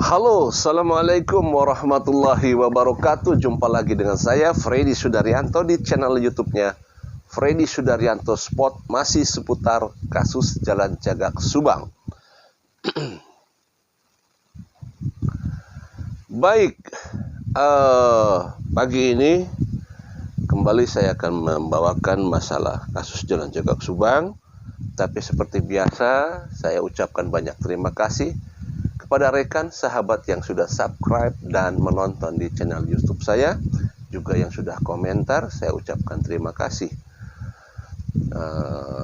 Halo, Assalamualaikum warahmatullahi wabarakatuh. Jumpa lagi dengan saya, Freddy Sudaryanto, di channel YouTube-nya Freddy Sudaryanto Spot, masih seputar kasus Jalan Cagak Subang. Baik, pagi ini kembali saya akan membawakan masalah kasus Jalan Cagak Subang. Tapi seperti biasa, saya ucapkan banyak terima kasih kepada rekan sahabat yang sudah subscribe dan menonton di channel YouTube saya, juga yang sudah komentar, saya ucapkan terima kasih.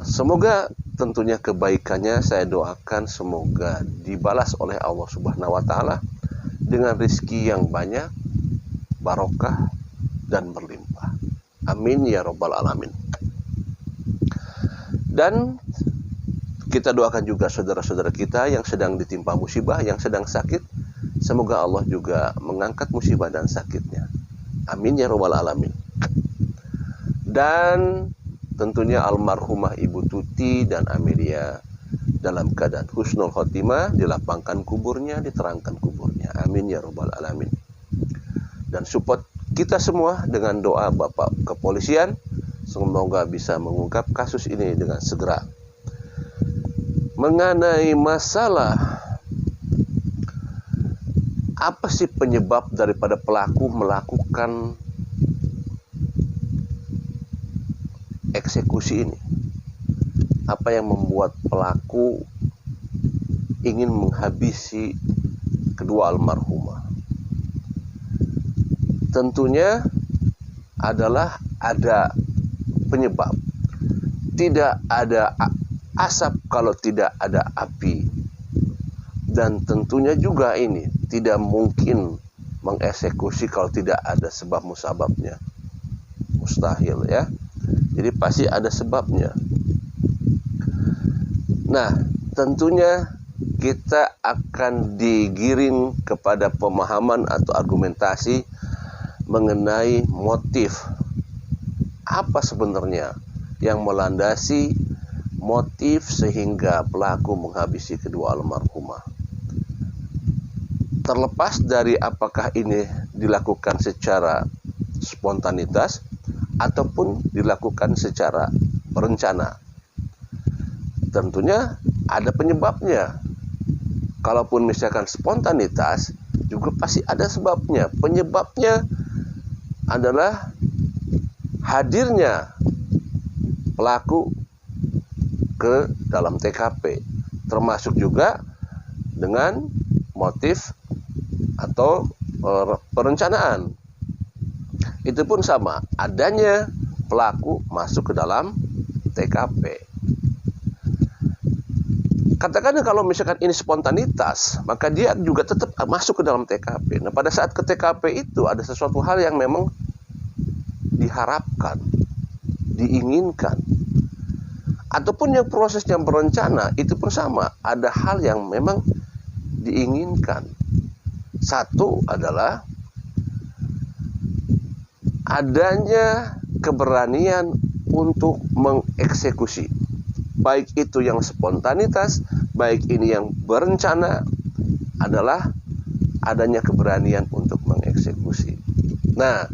Semoga tentunya kebaikannya saya doakan semoga dibalas oleh Allah Subhanahu wa Ta'ala dengan rezeki yang banyak, barokah dan berlimpah. Amin ya Rabbal Alamin. Dan kita doakan juga saudara-saudara kita yang sedang ditimpa musibah, yang sedang sakit. Semoga Allah juga mengangkat musibah dan sakitnya. Amin ya Rabbal Alamin. Dan tentunya almarhumah Ibu Tuti dan Amelia dalam keadaan husnul khotimah, dilapangkan kuburnya, diterangkan kuburnya. Amin ya Rabbal Alamin. Dan support kita semua dengan doa Bapak Kepolisian, semoga bisa mengungkap kasus ini dengan segera. Mengenai masalah apa sih penyebab daripada pelaku melakukan eksekusi ini? Apa yang membuat pelaku ingin menghabisi kedua almarhumah? Tentunya adalah ada penyebab. Tidak ada asap kalau tidak ada api. Dan tentunya juga ini tidak mungkin mengeksekusi kalau tidak ada sebab musababnya. Mustahil ya. Jadi pasti ada sebabnya. Nah, tentunya kita akan digiring kepada pemahaman atau argumentasi mengenai motif. Apa sebenarnya yang melandasi motif sehingga pelaku menghabisi kedua almarhumah? Terlepas dari apakah ini dilakukan secara spontanitas ataupun dilakukan secara berencana, tentunya ada penyebabnya. Kalaupun misalkan spontanitas, juga pasti ada sebabnya. Penyebabnya adalah hadirnya pelaku ke dalam TKP, termasuk juga dengan motif atau perencanaan. Itu pun sama, adanya pelaku masuk ke dalam TKP. Katakanlah kalau misalkan ini spontanitas, maka dia juga tetap masuk ke dalam TKP. Nah, pada saat ke TKP itu ada sesuatu hal yang memang diharapkan, diinginkan. Ataupun yang proses yang berencana itu pun sama, ada hal yang memang diinginkan. Satu adalah adanya keberanian untuk mengeksekusi. Baik itu yang spontanitas, baik ini yang berencana, adalah adanya keberanian untuk mengeksekusi. Nah,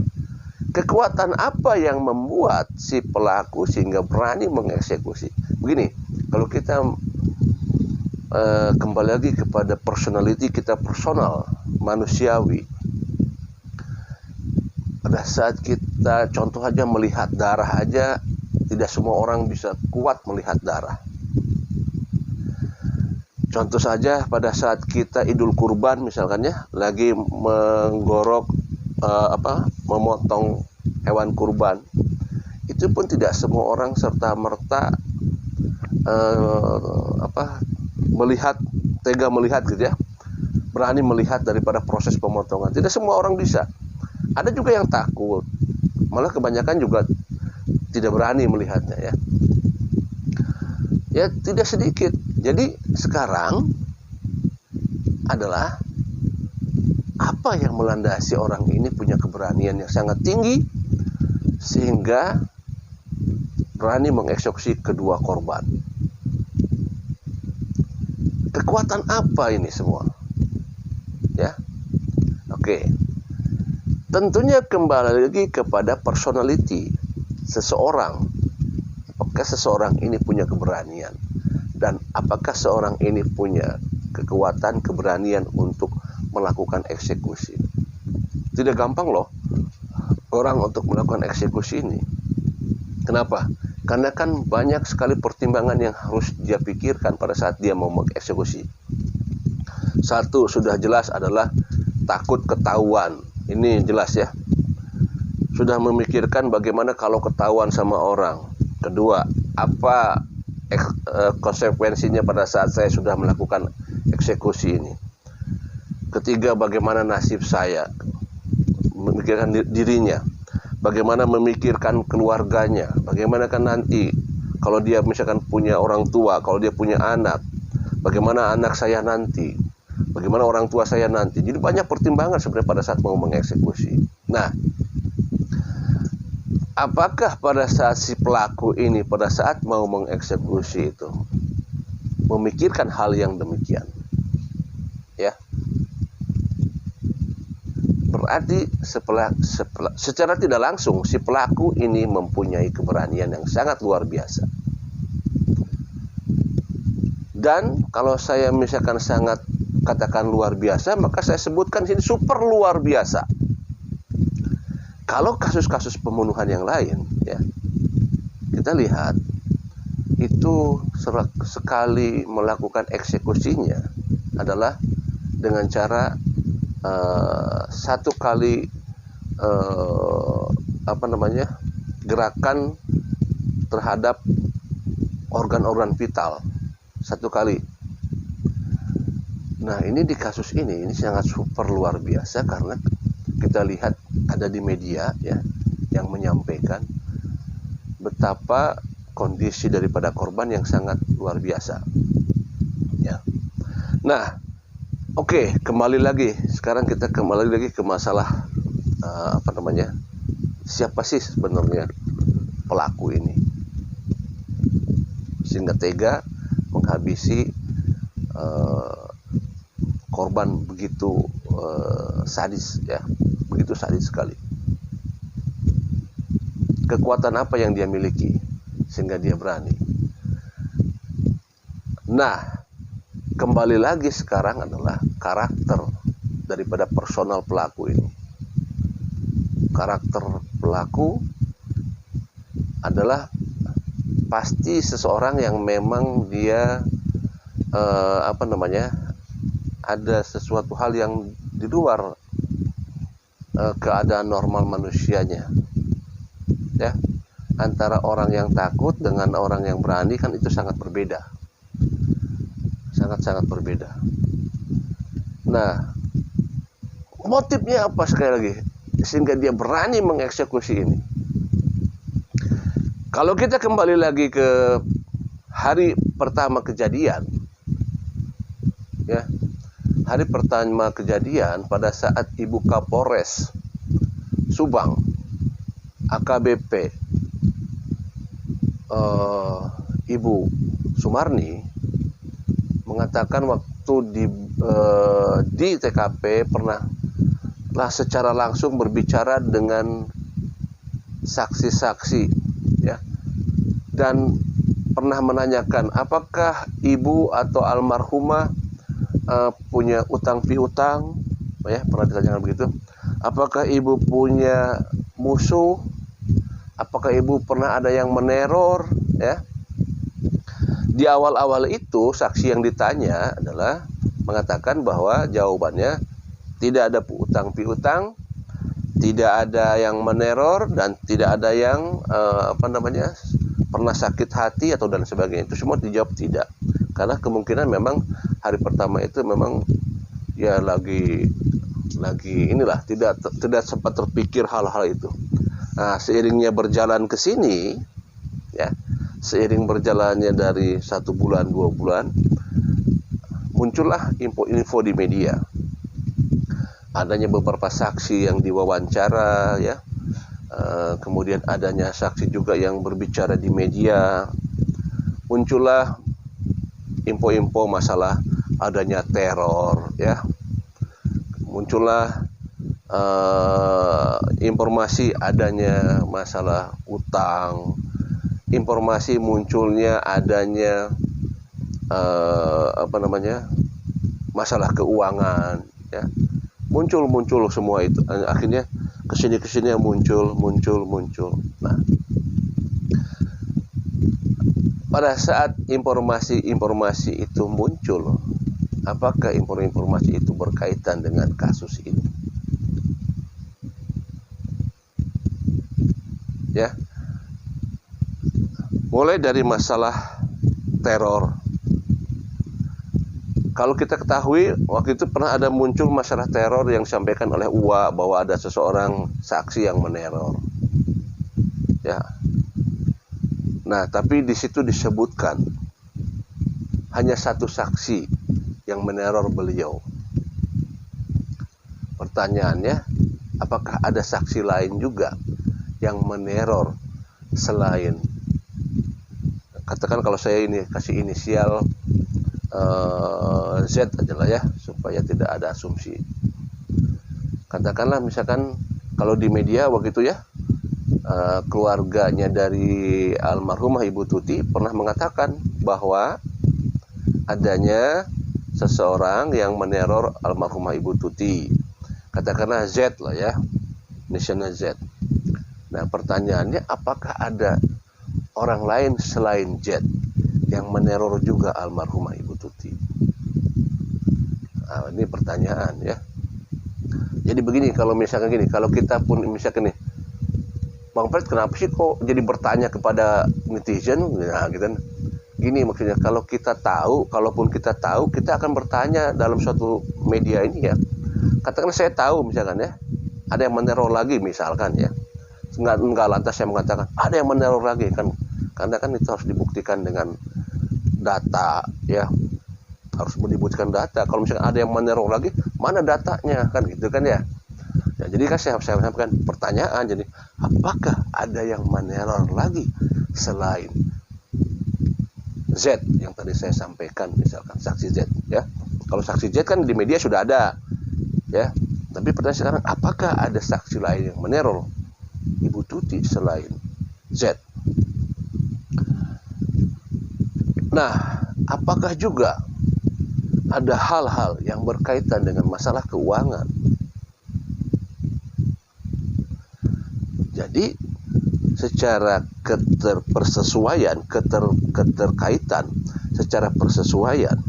kekuatan apa yang membuat si pelaku sehingga berani mengeksekusi? Begini, kalau kita kembali lagi kepada personality kita, personal, manusiawi. Pada saat kita contoh aja melihat darah aja, tidak semua orang bisa kuat melihat darah. Contoh saja pada saat kita Idul Kurban misalkan ya, lagi menggorok memotong hewan kurban, itu pun tidak semua orang serta merta tega melihat gitu ya, berani melihat daripada proses pemotongan. Tidak semua orang bisa. Ada juga yang takut, malah kebanyakan juga tidak berani melihatnya ya. Ya tidak sedikit. Jadi sekarang adalah apa yang melandasi orang ini punya keberanian yang sangat tinggi sehingga berani mengeksekusi kedua korban. Kekuatan apa ini semua? Ya, Oke, tentunya kembali lagi kepada personality seseorang. Apakah seseorang ini punya keberanian, dan apakah seorang ini punya kekuatan, keberanian untuk melakukan eksekusi. Tidak gampang loh orang untuk melakukan eksekusi ini. Kenapa? Karena kan banyak sekali pertimbangan yang harus dia pikirkan pada saat dia mau mengeksekusi. Satu sudah jelas adalah takut ketahuan. Ini jelas ya. Sudah memikirkan bagaimana kalau ketahuan sama orang. Kedua, apa konsekuensinya pada saat saya sudah melakukan eksekusi ini. Ketiga, bagaimana nasib saya. Memikirkan dirinya. Bagaimana memikirkan keluarganya, bagaimana kan nanti kalau dia misalkan punya orang tua, kalau dia punya anak, bagaimana anak saya nanti, bagaimana orang tua saya nanti. Jadi banyak pertimbangan sebenarnya pada saat mau mengeksekusi. Nah, apakah pada saat si pelaku ini pada saat mau mengeksekusi itu memikirkan hal yang demikian? Ya. Berarti secara tidak langsung si pelaku ini mempunyai keberanian yang sangat luar biasa. Dan kalau saya misalkan sangat katakan luar biasa, maka saya sebutkan sini super luar biasa. Kalau kasus-kasus pembunuhan yang lain, ya, kita lihat itu sekali melakukan eksekusinya adalah dengan cara satu kali gerakan terhadap organ-organ vital satu kali. Nah, ini di kasus ini sangat super luar biasa karena kita lihat ada di media ya yang menyampaikan betapa kondisi daripada korban yang sangat luar biasa. Ya. Nah, oke, kembali lagi. Sekarang kita kembali lagi ke masalah siapa sih sebenarnya pelaku ini sehingga tega menghabisi korban begitu sadis ya, begitu sadis sekali. Kekuatan apa yang dia miliki sehingga dia berani? Nah, kembali lagi sekarang adalah karakter daripada personal pelaku ini. Karakter pelaku adalah pasti seseorang yang memang dia ada sesuatu hal yang di luar keadaan normal manusianya. Ya, antara orang yang takut dengan orang yang berani kan itu sangat berbeda. Sangat-sangat berbeda. Nah, motifnya apa sekali lagi sehingga dia berani mengeksekusi ini? Kalau kita kembali lagi ke hari pertama kejadian, ya, hari pertama kejadian pada saat Ibu Kapolres Subang, AKBP Ibu Sumarni mengatakan waktu di TKP pernah secara langsung berbicara dengan saksi-saksi ya, dan pernah menanyakan apakah ibu atau almarhumah punya utang piutang ya, pernah ditanyakan begitu. Apakah ibu punya musuh? Apakah ibu pernah ada yang meneror ya? Di awal-awal itu saksi yang ditanya adalah mengatakan bahwa jawabannya tidak ada utang piutang, tidak ada yang meneror, dan tidak ada yang pernah sakit hati atau dan sebagainya. Itu semua dijawab tidak, karena kemungkinan memang hari pertama itu memang ya lagi inilah tidak sempat terpikir hal-hal itu. Nah, seiringnya berjalan ke sini ya, seiring berjalannya dari 1 bulan 2 bulan, muncullah info-info di media. Adanya beberapa saksi yang diwawancara ya, kemudian adanya saksi juga yang berbicara di media. Muncullah info-info masalah adanya teror ya. Muncullah informasi adanya masalah utang, informasi munculnya adanya masalah keuangan, ya, muncul semua itu, akhirnya kesini muncul. Nah, pada saat informasi itu muncul, apakah informasi itu berkaitan dengan kasus ini? Ya, mulai dari masalah teror. Kalau kita ketahui, waktu itu pernah ada muncul masalah teror yang disampaikan oleh UA bahwa ada seseorang saksi yang meneror. Ya. Nah, tapi di situ disebutkan hanya satu saksi yang meneror beliau. Pertanyaannya, apakah ada saksi lain juga yang meneror selain, katakan kalau saya ini kasih inisial Z aja lah ya, supaya tidak ada asumsi. Katakanlah misalkan kalau di media waktu itu ya, keluarganya dari almarhumah Ibu Tuti pernah mengatakan bahwa adanya seseorang yang meneror almarhumah Ibu Tuti. Katakanlah Z lah ya, inisialnya Z. Nah, pertanyaannya, apakah ada orang lain selain Z yang meneror juga almarhumah Ibu Tuti? Nah, ini pertanyaan ya. Jadi begini, kalau misalkan gini, kalau kita pun misalkan nih, Bang Fred kenapa sih kok jadi bertanya kepada netizen? Nah, gitu kan. Gini maksudnya, kalau kita tahu, kalaupun kita tahu, kita akan bertanya dalam suatu media ini ya. Katakanlah saya tahu misalkan ya, ada yang meneror lagi misalkan ya. Enggak lantas saya mengatakan ada yang meneror lagi kan, karena kan itu harus dibuktikan dengan data ya, harus dibuktikan data. Kalau misalkan ada yang meneror lagi, mana datanya kan gitu kan ya. Ya, jadi kan saya sampaikan pertanyaan, jadi apakah ada yang meneror lagi selain Z yang tadi saya sampaikan, misalkan saksi Z ya. Kalau saksi Z kan di media sudah ada ya, tapi pertanyaan sekarang, apakah ada saksi lain yang meneror Ibu Tuti selain Z? Nah, apakah juga ada hal-hal yang berkaitan dengan masalah keuangan? Jadi secara keterkaitan, secara persesuaian,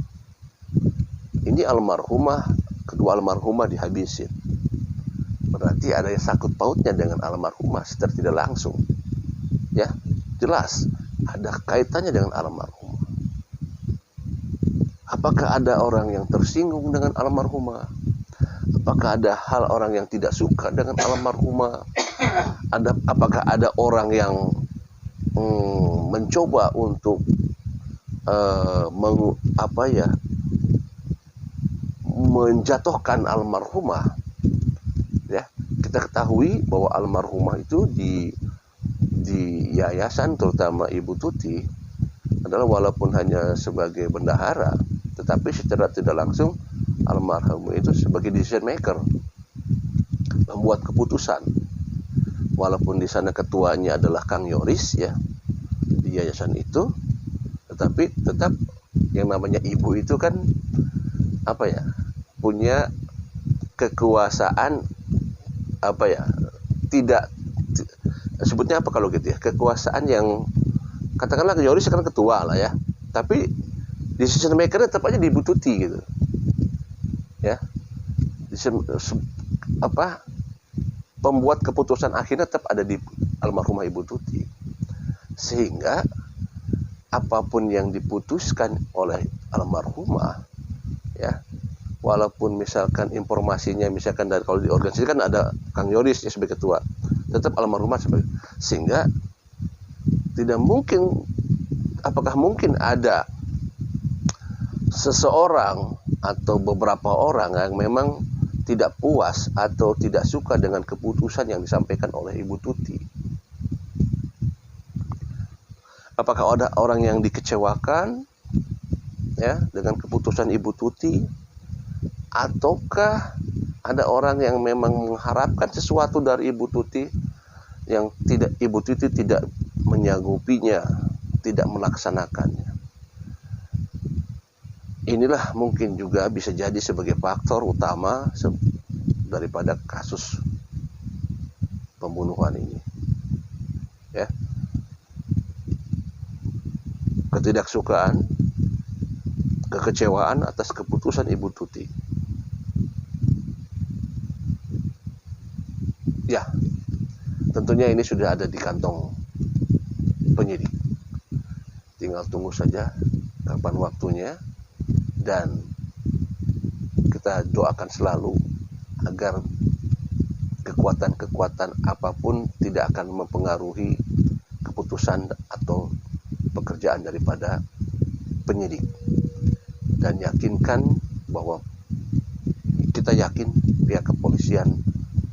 ini kedua almarhumah dihabisin. Berarti ada yang sangkut pautnya dengan almarhumah secara tidak langsung. Ya, jelas ada kaitannya dengan almarhumah. Apakah ada orang yang tersinggung dengan almarhumah? Apakah ada hal orang yang tidak suka dengan almarhumah? Apakah ada orang yang mencoba untuk menjatuhkan almarhumah? Ya, kita ketahui bahwa almarhumah itu di yayasan, terutama Ibu Tuti, adalah walaupun hanya sebagai bendahara, tetapi secara tidak langsung almarhum itu sebagai decision maker, membuat keputusan. Walaupun di sana ketuanya adalah Kang Yoris ya, di yayasan itu, tetapi tetap yang namanya ibu itu kan punya kekuasaan tidak sebutnya apa kalau gitu ya, kekuasaan yang katakanlah Yoris kan ketua lah ya, tapi decision maker tetap aja di Ibu Tuti gitu ya. Pembuat keputusan akhirnya tetap ada di almarhumah Ibu Tuti, sehingga apapun yang diputuskan oleh almarhumah ya, walaupun misalkan informasinya misalkan dari, kalau di organisasi kan ada Kang Yoris ya sebagai ketua, tetap almarhumah sebagai, sehingga tidak mungkin, apakah mungkin ada seseorang atau beberapa orang yang memang tidak puas atau tidak suka dengan keputusan yang disampaikan oleh Ibu Tuti? Apakah ada orang yang dikecewakan ya dengan keputusan Ibu Tuti, ataukah ada orang yang memang mengharapkan sesuatu dari Ibu Tuti yang Ibu Tuti tidak menyanggupinya, tidak melaksanakannya. Inilah mungkin juga bisa jadi sebagai faktor utama daripada kasus pembunuhan ini. Ya. Ketidaksukaan, kekecewaan atas keputusan Ibu Tuti. Ya, tentunya ini sudah ada di kantong penyidik. Tinggal tunggu saja kapan waktunya, dan kita doakan selalu agar kekuatan-kekuatan apapun tidak akan mempengaruhi keputusan atau pekerjaan daripada penyidik. Dan yakinkan bahwa kita yakin pihak kepolisian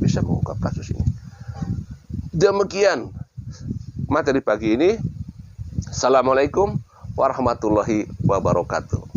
bisa mengungkap kasus ini. Demikian materi pagi ini. Assalamualaikum warahmatullahi wabarakatuh.